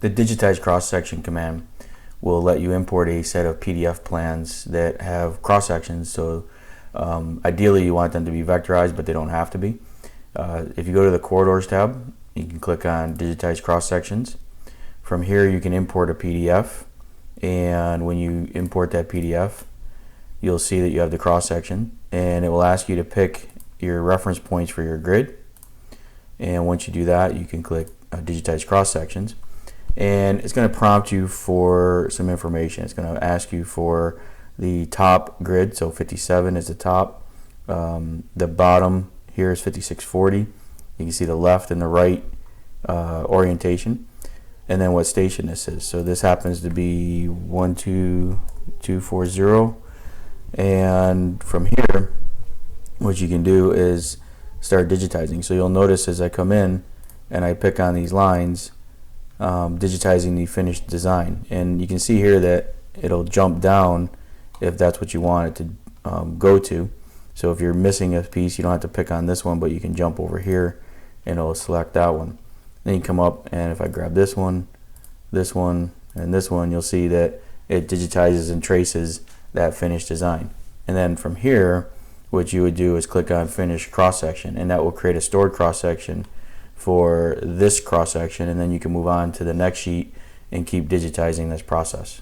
The digitize cross-section command will let you import a set of PDF plans that have cross-sections. So ideally you want them to be vectorized, but they don't have to be. If you go to the corridors tab, you can click on digitize cross-sections. From here you can import a PDF, and when you import that PDF you'll see that you have the cross-section, and it will ask you to pick your reference points for your grid. And once you do that, you can click digitize cross-sections, and it's going to prompt you for some information. It's going to ask you for the top grid, so 57 is the top. The bottom here is 5640. You can see the left and the right orientation, and then what station this is. So this happens to be 12240, and from here what you can do is start digitizing. So you'll notice as I come in and I pick on these lines, digitizing the finished design, and you can see here that it'll jump down if that's what you want it to go to. So if you're missing a piece, you don't have to pick on this one, but you can jump over here and it'll select that one. Then you come up, and if I grab this one, and this one, you'll see that it digitizes and traces that finished design. And then from here what you would do is click on finish cross-section, and that will create a stored cross-section for this cross-section, and then you can move on to the next sheet and keep digitizing this process.